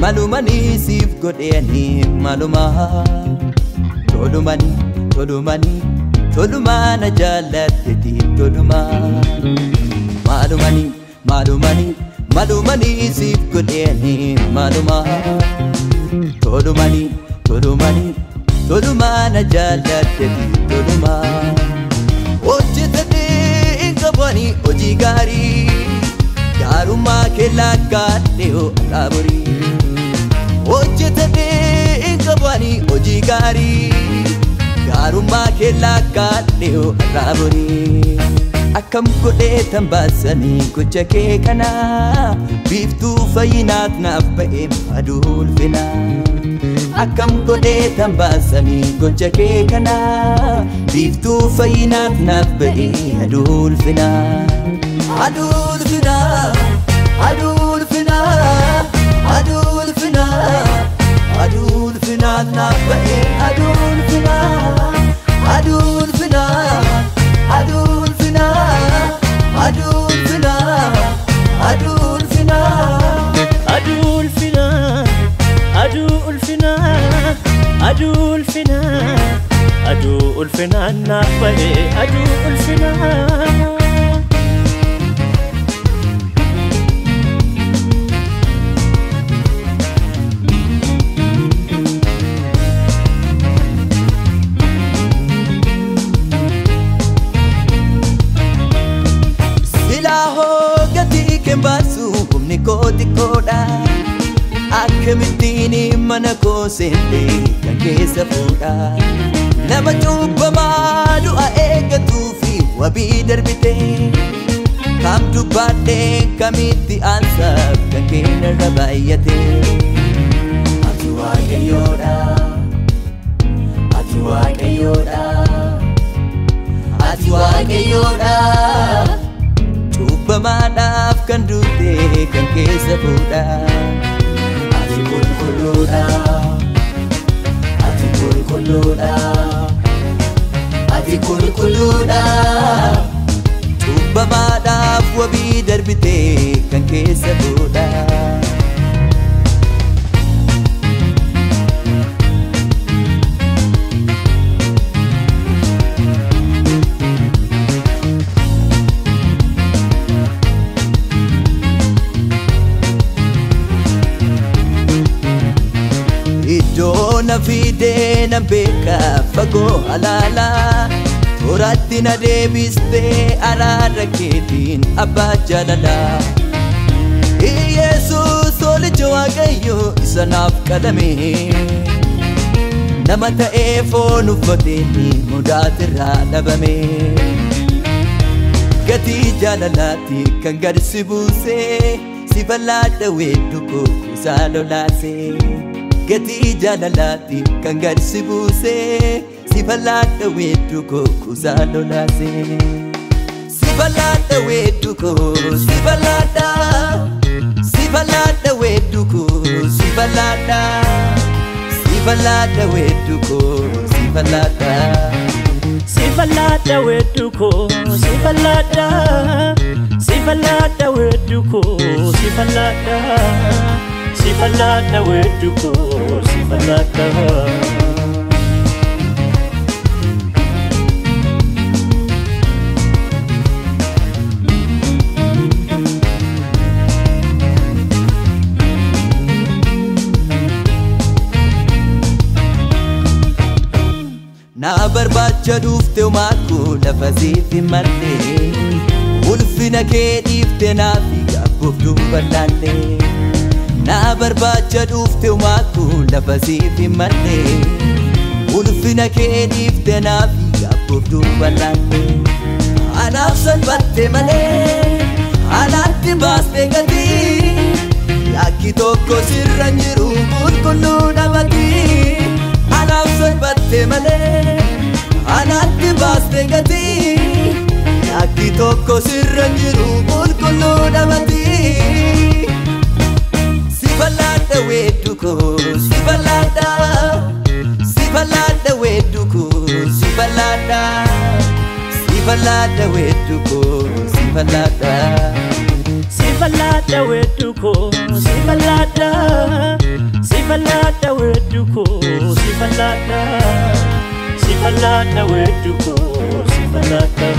Malumani sif godeni maluma tolumana jalatteti toluma malumani sif godeni maluma tolumana jalatteti toluma ojjetani qabani ojigari Garuma kelakadeo kaburi Ojjetani qabani ojigari Garuma kelakadeo kaburi Akkam godhee tambasani gocha kee kana Biiftuu fayyinaat naaf ba'e aduulfina Akkam godhee tambasani gocha kee kana Biiftuu fayyinaat naaf ba'e aduulfina Adulfina nabae adulfina nabae adulfina Basu kumni koti koda Akamitini mana ko sende Kangesa fuda Nama chupa malu aega tufi Wabi darbite Kam dubate kamiti ansab Kangena rabayate Atua kayoda Chupa madaf kan dute kan kesa fuda Ati kulkuluda Chupa madaf wabi darbite kan kesa fuda Dona fide na beka fago alala Torati na debiste arara kedin abba jalala Jesus oli jawagayo isanaf kalame Namata efonu fadeni mudatira labame Gati jalalati kangar sibuse Sibalada weduko kusalolase Gati jalalati kangar sibuse Sibalada weduko kusalolase Sibalada weduko sibalada weduko sibalada weduko sibalada weduko sibalada weduko sibalada weduko sibalada Na barbacha dufte umaku lafazifi malle Ulfina ke difte nafi gabuftu balalle Na barbacha dufte umaku lafazifi malle Ulfina ke difte nafi gabuftu balalle Anaf salbatte male Anatti baste gati Yaki tokko sirra jiru kulkullu namati baaste gati Yakki tokko sirra jiru qulqulluu dhabati Si balladha weeddu koo si balladha Si balladha weeddu koo si balladha Si balladha weeddu koo si balladha Si balladha weeddu koo si balladha Si balladha weeddu koo si balladha Si balladha weeddu koo si balladha